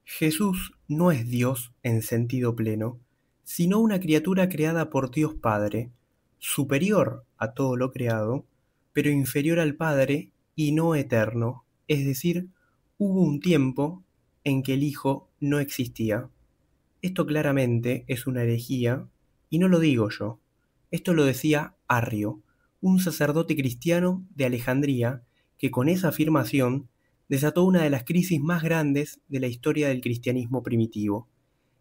Jesús no es Dios en sentido pleno, sino una criatura creada por Dios Padre, superior a todo lo creado, pero inferior al Padre y no eterno, es decir, hubo un tiempo en que el Hijo no existía. Esto claramente es una herejía, y no lo digo yo. Esto lo decía Arrio, un sacerdote cristiano de Alejandría, que con esa afirmación desató una de las crisis más grandes de la historia del cristianismo primitivo.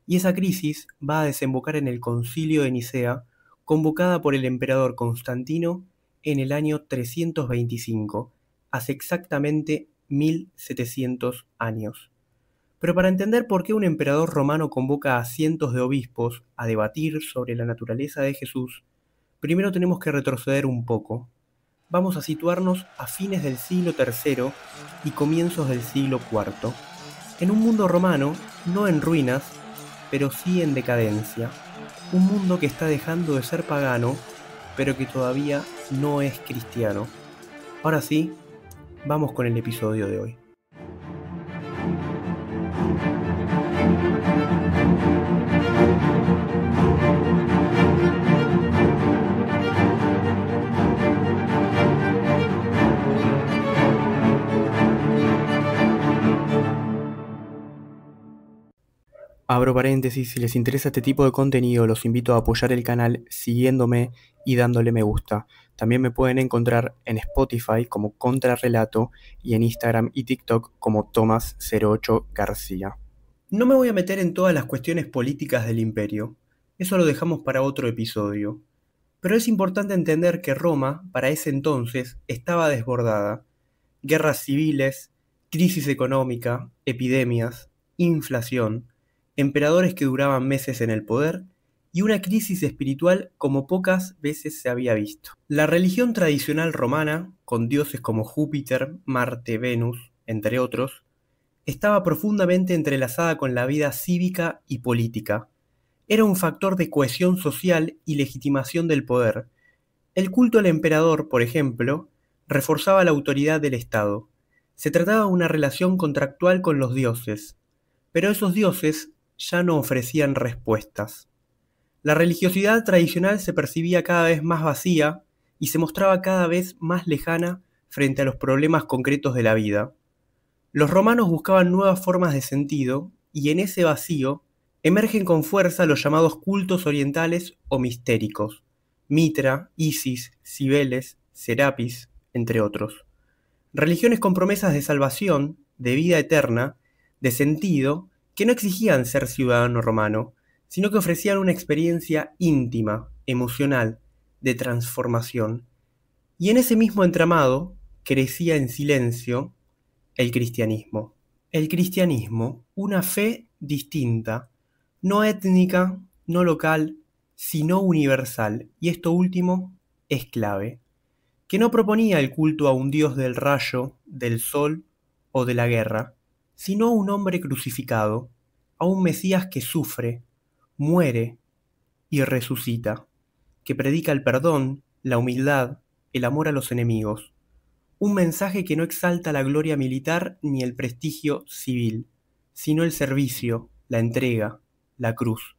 Y esa crisis va a desembocar en el Concilio de Nicea, convocada por el emperador Constantino en el año 325, hace exactamente 1700 años. Pero para entender por qué un emperador romano convoca a cientos de obispos a debatir sobre la naturaleza de Jesús, primero tenemos que retroceder un poco. Vamos a situarnos a fines del siglo III y comienzos del siglo IV, en un mundo romano no en ruinas, pero sí en decadencia. Un mundo que está dejando de ser pagano, pero que todavía no es cristiano. Ahora sí, vamos con el episodio de hoy. Abro paréntesis, si les interesa este tipo de contenido, los invito a apoyar el canal siguiéndome y dándole me gusta. También me pueden encontrar en Spotify como Contrarrelato y en Instagram y TikTok como Tomás08 García. No me voy a meter en todas las cuestiones políticas del imperio, eso lo dejamos para otro episodio. Pero es importante entender que Roma, para ese entonces, estaba desbordada. Guerras civiles, crisis económica, epidemias, inflación, emperadores que duraban meses en el poder y una crisis espiritual como pocas veces se había visto. La religión tradicional romana, con dioses como Júpiter, Marte, Venus, entre otros, estaba profundamente entrelazada con la vida cívica y política. Era un factor de cohesión social y legitimación del poder. El culto al emperador, por ejemplo, reforzaba la autoridad del Estado. Se trataba de una relación contractual con los dioses, pero esos dioses ya no ofrecían respuestas. La religiosidad tradicional se percibía cada vez más vacía y se mostraba cada vez más lejana frente a los problemas concretos de la vida. Los romanos buscaban nuevas formas de sentido y en ese vacío emergen con fuerza los llamados cultos orientales o mistéricos, Mitra, Isis, Cibeles, Serapis, entre otros. Religiones con promesas de salvación, de vida eterna, de sentido, que no exigían ser ciudadano romano, sino que ofrecían una experiencia íntima, emocional, de transformación. Y en ese mismo entramado crecía en silencio el cristianismo. El cristianismo, una fe distinta, no étnica, no local, sino universal, y esto último es clave, que no proponía el culto a un dios del rayo, del sol o de la guerra, sino a un hombre crucificado, a un Mesías que sufre, muere y resucita, que predica el perdón, la humildad, el amor a los enemigos. Un mensaje que no exalta la gloria militar ni el prestigio civil, sino el servicio, la entrega, la cruz.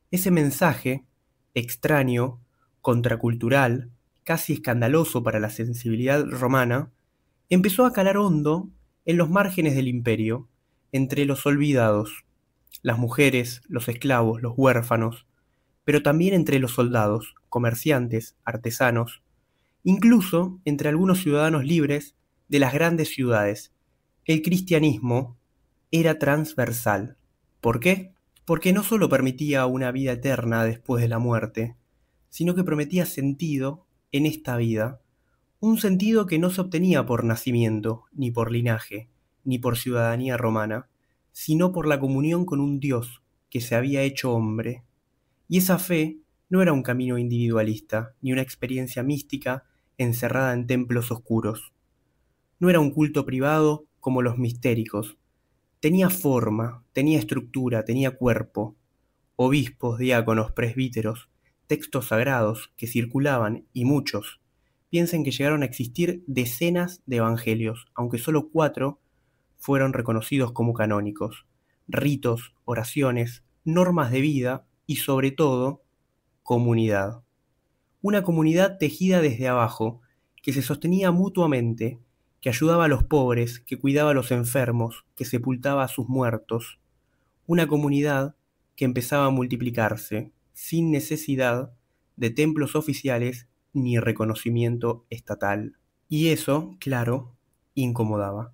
Ese mensaje, extraño, contracultural, casi escandaloso para la sensibilidad romana, empezó a calar hondo en los márgenes del imperio, entre los olvidados, las mujeres, los esclavos, los huérfanos, pero también entre los soldados, comerciantes, artesanos, incluso entre algunos ciudadanos libres de las grandes ciudades. El cristianismo era transversal. ¿Por qué? Porque no solo permitía una vida eterna después de la muerte, sino que prometía sentido en esta vida, un sentido que no se obtenía por nacimiento, ni por linaje, ni por ciudadanía romana, sino por la comunión con un Dios que se había hecho hombre. Y esa fe no era un camino individualista, ni una experiencia mística encerrada en templos oscuros. No era un culto privado como los mistéricos. Tenía forma, tenía estructura, tenía cuerpo. Obispos, diáconos, presbíteros, textos sagrados que circulaban, y muchos. Piensen que llegaron a existir decenas de evangelios, aunque solo 4 fueron reconocidos como canónicos. ritos, oraciones, normas de vida y sobre todo, comunidad. Una comunidad tejida desde abajo, que se sostenía mutuamente, que ayudaba a los pobres, que cuidaba a los enfermos, que sepultaba a sus muertos. Una comunidad que empezaba a multiplicarse, sin necesidad de templos oficiales ni reconocimiento estatal. Y eso, claro, incomodaba.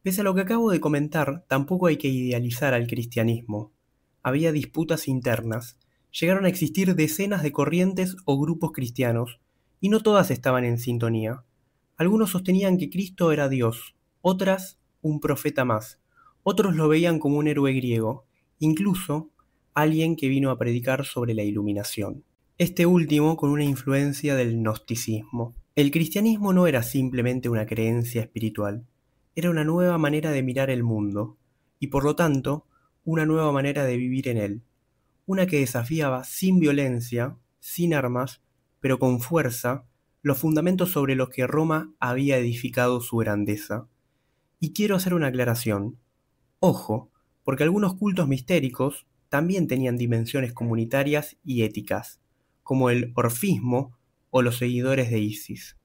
Pese a lo que acabo de comentar, tampoco hay que idealizar al cristianismo. Había disputas internas, llegaron a existir decenas de corrientes o grupos cristianos, y no todas estaban en sintonía. Algunos sostenían que Cristo era Dios, otras un profeta más, otros lo veían como un héroe griego, incluso alguien que vino a predicar sobre la iluminación. Este último con una influencia del gnosticismo. El cristianismo no era simplemente una creencia espiritual, era una nueva manera de mirar el mundo, y por lo tanto, una nueva manera de vivir en él, una que desafiaba sin violencia, sin armas, pero con fuerza, los fundamentos sobre los que Roma había edificado su grandeza. Y quiero hacer una aclaración. Ojo, porque algunos cultos mistéricos también tenían dimensiones comunitarias y éticas, como el orfismo o los seguidores de Isis.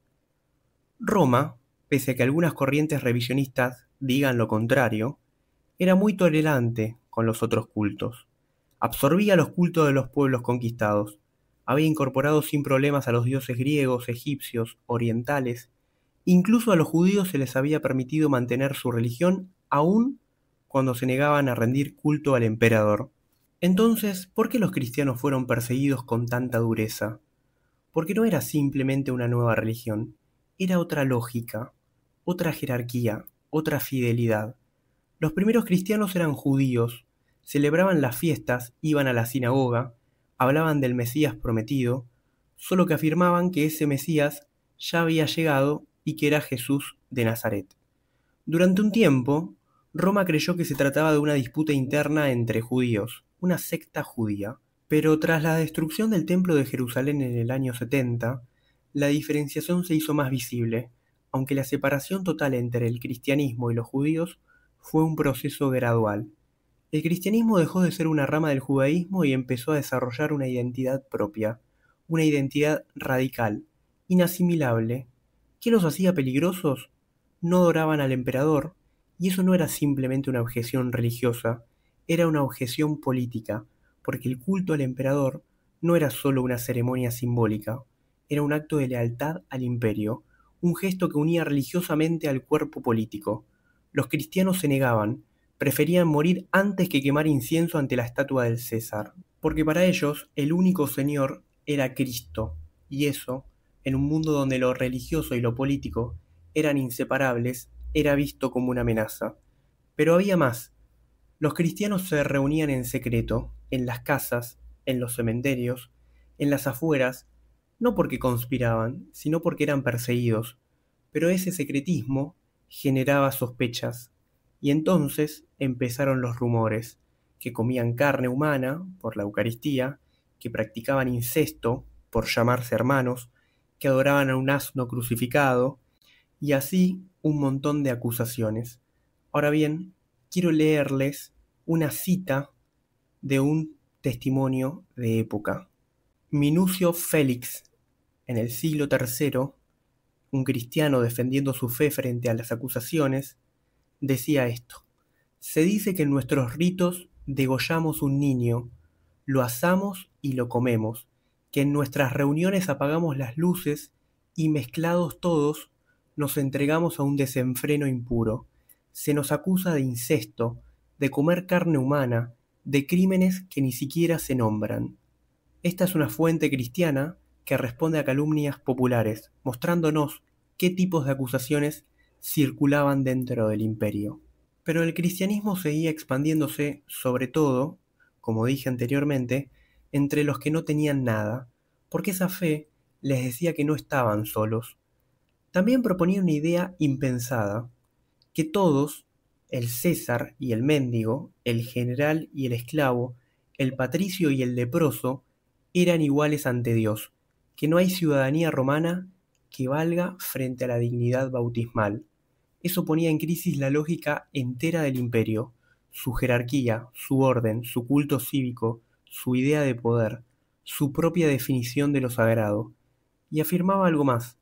Roma, pese a que algunas corrientes revisionistas digan lo contrario, era muy tolerante con los otros cultos. Absorbía los cultos de los pueblos conquistados. Había incorporado sin problemas a los dioses griegos, egipcios, orientales. Incluso a los judíos se les había permitido mantener su religión aún cuando se negaban a rendir culto al emperador. Entonces, ¿por qué los cristianos fueron perseguidos con tanta dureza? Porque no era simplemente una nueva religión, era otra lógica, otra jerarquía, otra fidelidad. Los primeros cristianos eran judíos, celebraban las fiestas, iban a la sinagoga, hablaban del Mesías prometido, solo que afirmaban que ese Mesías ya había llegado y que era Jesús de Nazaret. Durante un tiempo, Roma creyó que se trataba de una disputa interna entre judíos, una secta judía, pero tras la destrucción del Templo de Jerusalén en el año 70, la diferenciación se hizo más visible, aunque la separación total entre el cristianismo y los judíos fue un proceso gradual. El cristianismo dejó de ser una rama del judaísmo y empezó a desarrollar una identidad propia, una identidad radical, inasimilable. ¿Qué los hacía peligrosos? No adoraban al emperador, y eso no era simplemente una objeción religiosa, era una objeción política, porque el culto al emperador no era solo una ceremonia simbólica, era un acto de lealtad al imperio, un gesto que unía religiosamente al cuerpo político. Los cristianos se negaban, preferían morir antes que quemar incienso ante la estatua del César, porque para ellos el único Señor era Cristo, y eso, en un mundo donde lo religioso y lo político eran inseparables, era visto como una amenaza. Pero había más. Los cristianos se reunían en secreto, en las casas, en los cementerios, en las afueras, no porque conspiraban, sino porque eran perseguidos. Pero ese secretismo generaba sospechas, y entonces empezaron los rumores, que comían carne humana por la Eucaristía, que practicaban incesto por llamarse hermanos, que adoraban a un asno crucificado, y así un montón de acusaciones. Ahora bien, quiero leerles una cita de un testimonio de época. Minucio Félix, en el siglo III, un cristiano defendiendo su fe frente a las acusaciones, decía esto: se dice que en nuestros ritos degollamos un niño, lo asamos y lo comemos, que en nuestras reuniones apagamos las luces y mezclados todos nos entregamos a un desenfreno impuro. Se nos acusa de incesto, de comer carne humana, de crímenes que ni siquiera se nombran. Esta es una fuente cristiana que responde a calumnias populares, mostrándonos qué tipos de acusaciones circulaban dentro del imperio. Pero el cristianismo seguía expandiéndose, sobre todo, como dije anteriormente, entre los que no tenían nada, porque esa fe les decía que no estaban solos. También proponía una idea impensada, que todos, el César y el mendigo, el general y el esclavo, el patricio y el leproso, eran iguales ante Dios, que no hay ciudadanía romana que valga frente a la dignidad bautismal. Eso ponía en crisis la lógica entera del imperio. su jerarquía, su orden, su culto cívico, su idea de poder, su propia definición de lo sagrado. Y afirmaba algo más,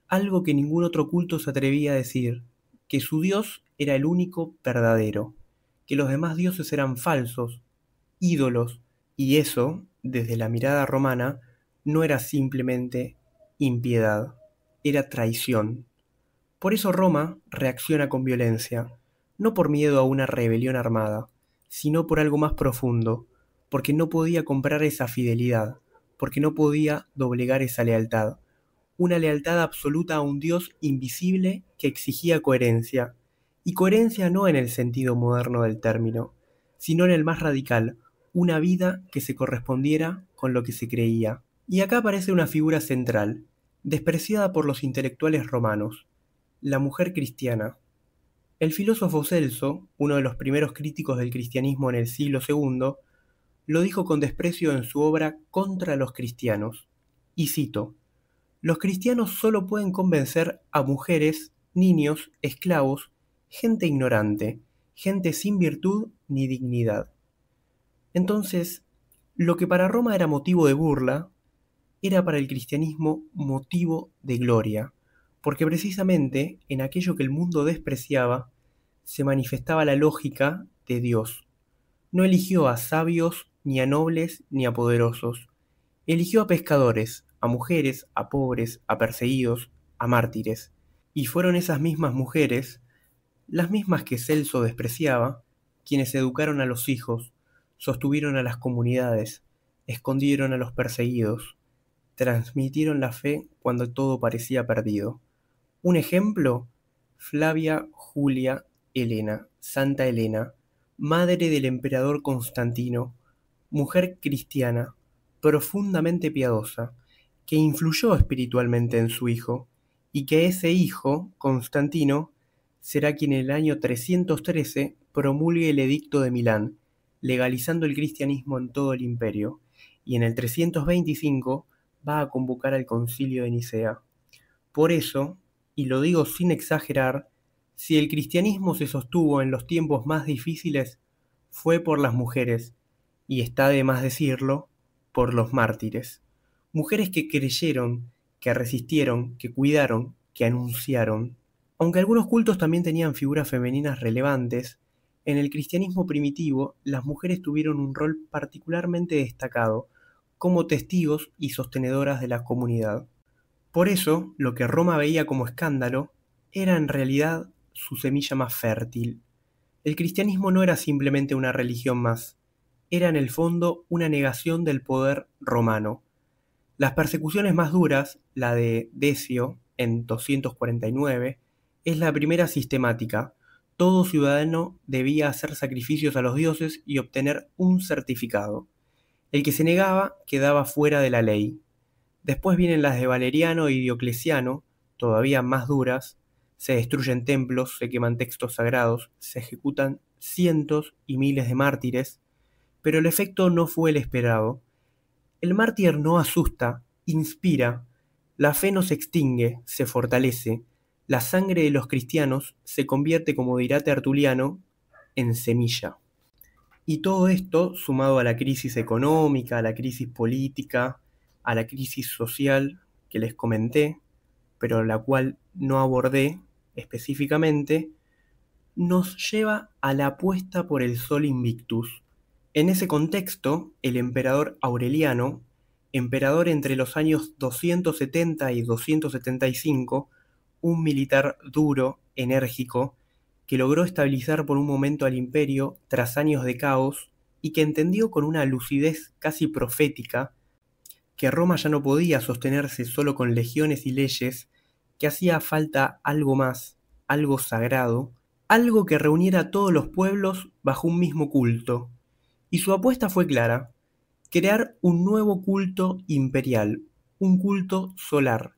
algo que ningún otro culto se atrevía a decir, que su Dios era el único verdadero, que los demás dioses eran falsos, ídolos, y eso, desde la mirada romana, no era simplemente impiedad, era traición. Por eso Roma reacciona con violencia, no por miedo a una rebelión armada, sino por algo más profundo, porque no podía comprar esa fidelidad, porque no podía doblegar esa lealtad, una lealtad absoluta a un Dios invisible que exigía coherencia, y coherencia no en el sentido moderno del término, sino en el más radical, una vida que se correspondiera con lo que se creía. Y acá aparece una figura central, despreciada por los intelectuales romanos, la mujer cristiana. El filósofo Celso, uno de los primeros críticos del cristianismo en el siglo II, lo dijo con desprecio en su obra Contra los cristianos, y cito: los cristianos solo pueden convencer a mujeres, niños, esclavos, gente ignorante, gente sin virtud ni dignidad. Entonces, lo que para Roma era motivo de burla, era para el cristianismo motivo de gloria, porque precisamente en aquello que el mundo despreciaba se manifestaba la lógica de Dios. No eligió a sabios, ni a nobles, ni a poderosos. Eligió a pescadores, a mujeres, a pobres, a perseguidos, a mártires. Y fueron esas mismas mujeres, las mismas que Celso despreciaba, quienes educaron a los hijos, sostuvieron a las comunidades, escondieron a los perseguidos, transmitieron la fe cuando todo parecía perdido. Un ejemplo, Flavia Julia Helena, Santa Helena, madre del emperador Constantino, mujer cristiana, profundamente piadosa, que influyó espiritualmente en su hijo, y que ese hijo, Constantino, será quien en el año 313 promulgue el Edicto de Milán, legalizando el cristianismo en todo el imperio, y en el 325 va a convocar al Concilio de Nicea. Por eso, y lo digo sin exagerar, si el cristianismo se sostuvo en los tiempos más difíciles, fue por las mujeres, y está de más decirlo, por los mártires. Mujeres que creyeron, que resistieron, que cuidaron, que anunciaron. Aunque algunos cultos también tenían figuras femeninas relevantes, en el cristianismo primitivo las mujeres tuvieron un rol particularmente destacado como testigos y sostenedoras de la comunidad. Por eso, lo que Roma veía como escándalo era en realidad su semilla más fértil. El cristianismo no era simplemente una religión más, era en el fondo una negación del poder romano. Las persecuciones más duras, la de Decio en 249, es la primera sistemática. Todo ciudadano debía hacer sacrificios a los dioses y obtener un certificado. El que se negaba quedaba fuera de la ley. Después vienen las de Valeriano y Diocleciano, todavía más duras. Se destruyen templos, se queman textos sagrados, se ejecutan cientos y miles de mártires, pero el efecto no fue el esperado. El mártir no asusta, inspira, la fe no se extingue, se fortalece, la sangre de los cristianos se convierte, como dirá Tertuliano, en semilla. Y todo esto, sumado a la crisis económica, a la crisis política, a la crisis social que les comenté, pero la cual no abordé específicamente, nos lleva a la apuesta por el Sol Invictus. En ese contexto, el emperador Aureliano, emperador entre los años 270 y 275, un militar duro, enérgico, que logró estabilizar por un momento al imperio tras años de caos y que entendió con una lucidez casi profética que Roma ya no podía sostenerse solo con legiones y leyes, que hacía falta algo más, algo sagrado, algo que reuniera a todos los pueblos bajo un mismo culto. Y su apuesta fue clara: crear un nuevo culto imperial, un culto solar,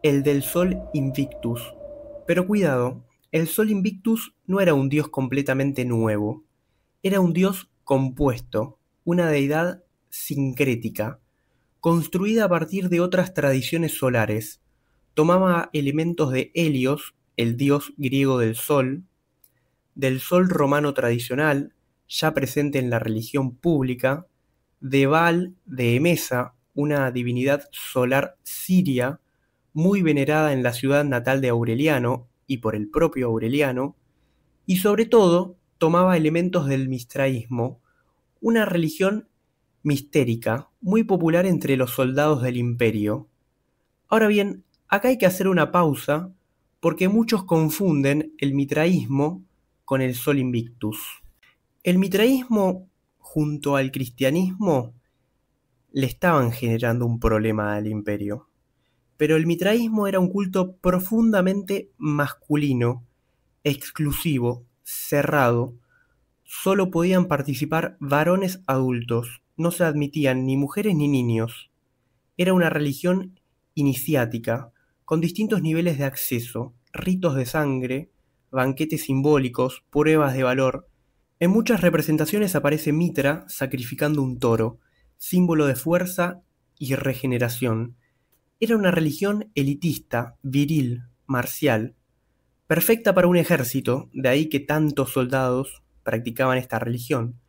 el del Sol Invictus. Pero cuidado, el Sol Invictus no era un dios completamente nuevo, era un dios compuesto, una deidad sincrética, construida a partir de otras tradiciones solares. Tomaba elementos de Helios, el dios griego del sol, del sol romano tradicional, ya presente en la religión pública, de Baal de Emesa, una divinidad solar siria muy venerada en la ciudad natal de Aureliano y por el propio Aureliano, y sobre todo tomaba elementos del mistraísmo, una religión mistérica muy popular entre los soldados del imperio. Ahora bien, acá hay que hacer una pausa porque muchos confunden el mitraísmo con el Sol Invictus. El mitraísmo junto al cristianismo le estaban generando un problema al imperio, pero el mitraísmo era un culto profundamente masculino, exclusivo, cerrado. Solo podían participar varones adultos, no se admitían ni mujeres ni niños. Era una religión iniciática, con distintos niveles de acceso, ritos de sangre, banquetes simbólicos, pruebas de valor. En muchas representaciones aparece Mitra sacrificando un toro, símbolo de fuerza y regeneración. Era una religión elitista, viril, marcial, perfecta para un ejército, de ahí que tantos soldados practicaban esta religión,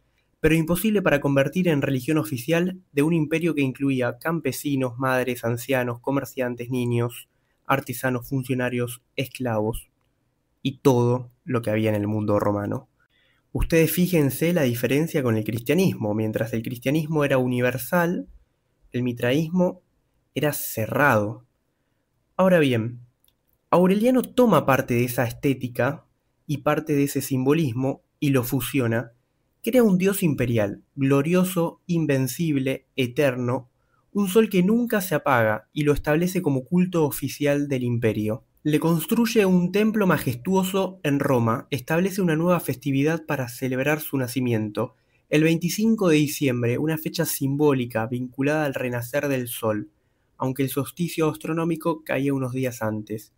pero imposible para convertir en religión oficial de un imperio que incluía campesinos, madres, ancianos, comerciantes, niños, artesanos, funcionarios, esclavos y todo lo que había en el mundo romano. Ustedes fíjense la diferencia con el cristianismo. Mientras el cristianismo era universal, el mitraísmo era cerrado. Ahora bien, Aureliano toma parte de esa estética y parte de ese simbolismo y lo fusiona. Crea un dios imperial, glorioso, invencible, eterno, un sol que nunca se apaga y lo establece como culto oficial del imperio. Le construye un templo majestuoso en Roma, establece una nueva festividad para celebrar su nacimiento, el 25 de diciembre, una fecha simbólica vinculada al renacer del sol, aunque el solsticio astronómico caía unos días antes.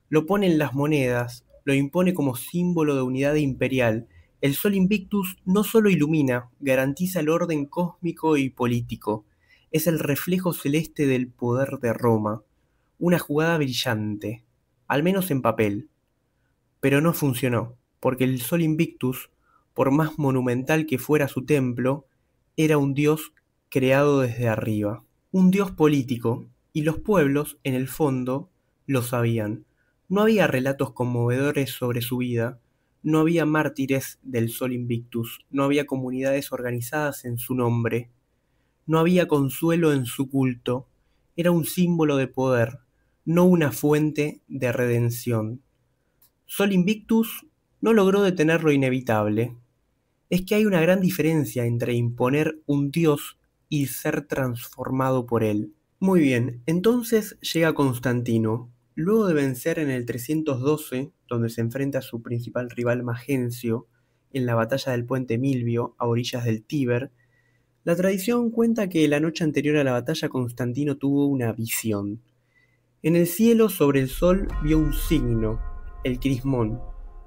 Lo pone en las monedas, lo impone como símbolo de unidad imperial. El Sol Invictus no solo ilumina, garantiza el orden cósmico y político. Es el reflejo celeste del poder de Roma. Una jugada brillante, al menos en papel. Pero no funcionó, porque el Sol Invictus, por más monumental que fuera su templo, era un dios creado desde arriba. Un dios político, y los pueblos, en el fondo, lo sabían. No había relatos conmovedores sobre su vida, no había mártires del Sol Invictus, no había comunidades organizadas en su nombre, no había consuelo en su culto, era un símbolo de poder, no una fuente de redención. Sol Invictus no logró detener lo inevitable. Es que hay una gran diferencia entre imponer un dios y ser transformado por él. Muy bien, entonces llega Constantino. Luego de vencer en el 312, donde se enfrenta a su principal rival Magencio, en la batalla del puente Milvio, a orillas del Tíber, la tradición cuenta que la noche anterior a la batalla Constantino tuvo una visión. En el cielo sobre el sol vio un signo, el crismón,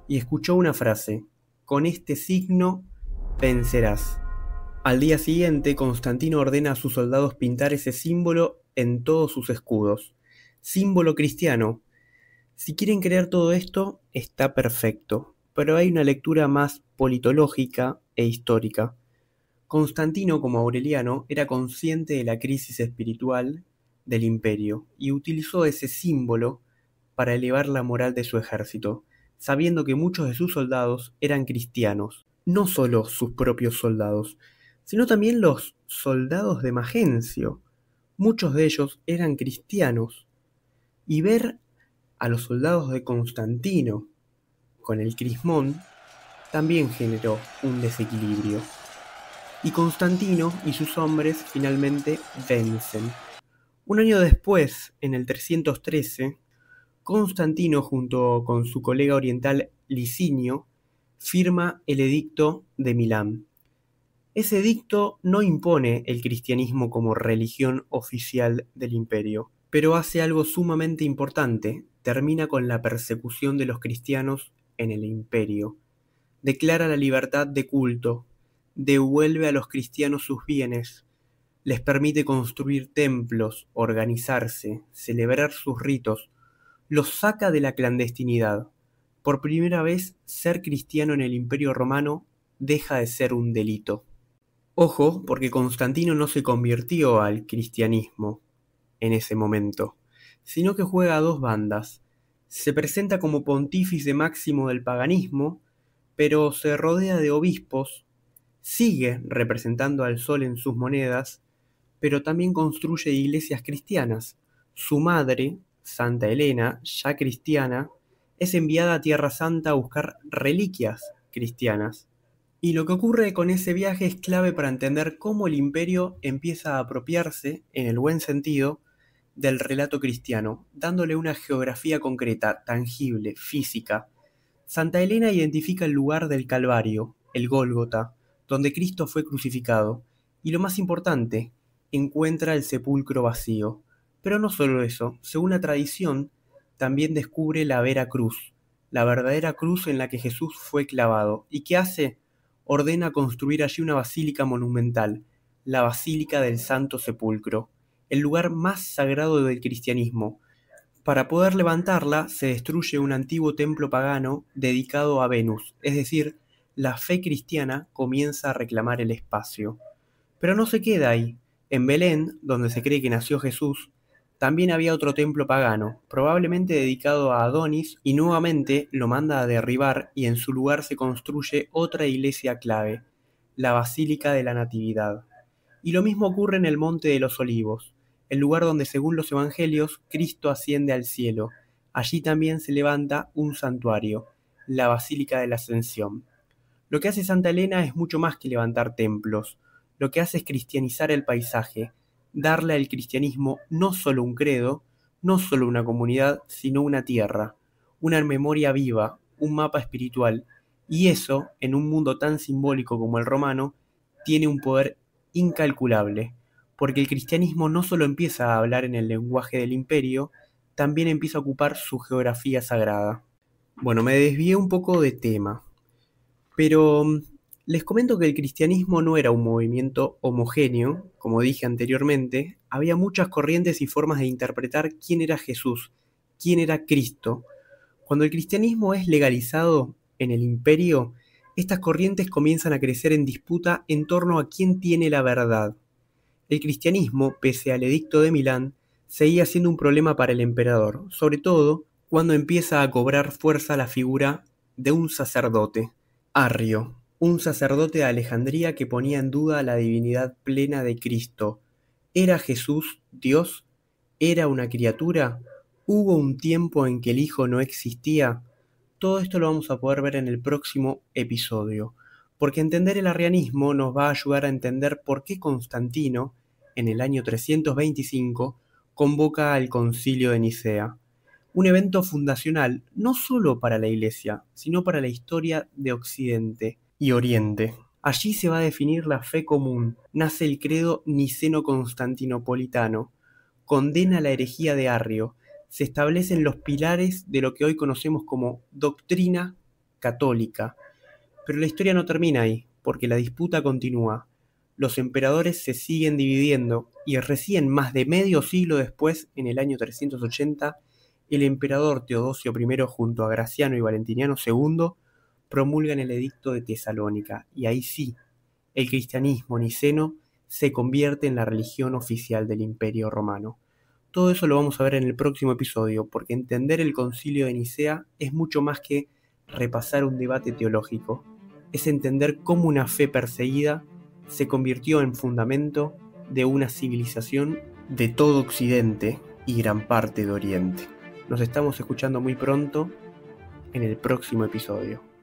y escuchó una frase: con este signo vencerás. Al día siguiente, Constantino ordena a sus soldados pintar ese símbolo en todos sus escudos. Símbolo cristiano. Si quieren creer todo esto, está perfecto, pero hay una lectura más politológica e histórica. Constantino, como Aureliano, era consciente de la crisis espiritual del imperio y utilizó ese símbolo para elevar la moral de su ejército, sabiendo que muchos de sus soldados eran cristianos, no solo sus propios soldados, sino también los soldados de Magencio. Muchos de ellos eran cristianos, y ver a los soldados de Constantino con el crismón también generó un desequilibrio. Y Constantino y sus hombres finalmente vencen. Un año después, en el 313, Constantino, junto con su colega oriental Licinio, firma el Edicto de Milán. Ese edicto no impone el cristianismo como religión oficial del imperio, pero hace algo sumamente importante: termina con la persecución de los cristianos en el imperio, declara la libertad de culto, devuelve a los cristianos sus bienes, les permite construir templos, organizarse, celebrar sus ritos, los saca de la clandestinidad. Por primera vez, ser cristiano en el Imperio Romano deja de ser un delito. Ojo, porque Constantino no se convirtió al cristianismo en ese momento, sino que juega a dos bandas. Se presenta como pontífice máximo del paganismo, pero se rodea de obispos, sigue representando al sol en sus monedas, pero también construye iglesias cristianas. Su madre, Santa Helena, ya cristiana, es enviada a Tierra Santa a buscar reliquias cristianas. Y lo que ocurre con ese viaje es clave para entender cómo el imperio empieza a apropiarse, en el buen sentido, del relato cristiano, dándole una geografía concreta, tangible, física. Santa Helena identifica el lugar del Calvario, el Gólgota, donde Cristo fue crucificado, y lo más importante, encuentra el sepulcro vacío. Pero no solo eso, según la tradición, también descubre la vera cruz, la verdadera cruz en la que Jesús fue clavado. ¿Y qué hace? Ordena construir allí una basílica monumental, la Basílica del Santo Sepulcro, el lugar más sagrado del cristianismo. Para poder levantarla se destruye un antiguo templo pagano dedicado a Venus, es decir, la fe cristiana comienza a reclamar el espacio. Pero no se queda ahí. En Belén, donde se cree que nació Jesús, también había otro templo pagano, probablemente dedicado a Adonis, y nuevamente lo manda a derribar y en su lugar se construye otra iglesia clave, la Basílica de la Natividad. Y lo mismo ocurre en el Monte de los Olivos, el lugar donde según los evangelios Cristo asciende al cielo. Allí también se levanta un santuario, la Basílica de la Ascensión. Lo que hace Santa Elena es mucho más que levantar templos, lo que hace es cristianizar el paisaje, darle al cristianismo no solo un credo, no solo una comunidad, sino una tierra, una memoria viva, un mapa espiritual, y eso, en un mundo tan simbólico como el romano, tiene un poder incalculable, porque el cristianismo no solo empieza a hablar en el lenguaje del imperio, también empieza a ocupar su geografía sagrada. Bueno, me desvié un poco de tema, pero les comento que el cristianismo no era un movimiento homogéneo, como dije anteriormente, había muchas corrientes y formas de interpretar quién era Jesús, quién era Cristo. Cuando el cristianismo es legalizado en el imperio, estas corrientes comienzan a crecer en disputa en torno a quién tiene la verdad. El cristianismo, pese al edicto de Milán, seguía siendo un problema para el emperador, sobre todo cuando empieza a cobrar fuerza la figura de un sacerdote, Arrio, un sacerdote de Alejandría que ponía en duda la divinidad plena de Cristo. ¿Era Jesús Dios? ¿Era una criatura? ¿Hubo un tiempo en que el Hijo no existía? Todo esto lo vamos a poder ver en el próximo episodio, porque entender el arrianismo nos va a ayudar a entender por qué Constantino, en el año 325, convoca al Concilio de Nicea, un evento fundacional no solo para la Iglesia, sino para la historia de Occidente y Oriente. Allí se va a definir la fe común, nace el credo niceno-constantinopolitano, condena la herejía de Arrio, se establecen los pilares de lo que hoy conocemos como doctrina católica. Pero la historia no termina ahí, porque la disputa continúa. Los emperadores se siguen dividiendo y recién más de medio siglo después, en el año 380, el emperador Teodosio I junto a Graciano y Valentiniano II promulgan el edicto de Tesalónica, y ahí sí, el cristianismo niceno se convierte en la religión oficial del Imperio Romano. Todo eso lo vamos a ver en el próximo episodio, porque entender el Concilio de Nicea es mucho más que repasar un debate teológico, es entender cómo una fe perseguida se convirtió en fundamento de una civilización de todo Occidente y gran parte de Oriente. Nos estamos escuchando muy pronto en el próximo episodio.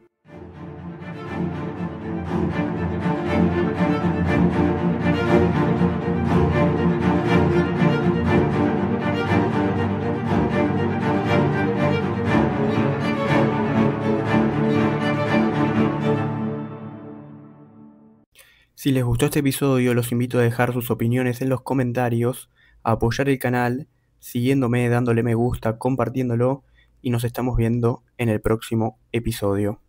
Si les gustó este episodio, los invito a dejar sus opiniones en los comentarios, a apoyar el canal, siguiéndome, dándole me gusta, compartiéndolo, y nos estamos viendo en el próximo episodio.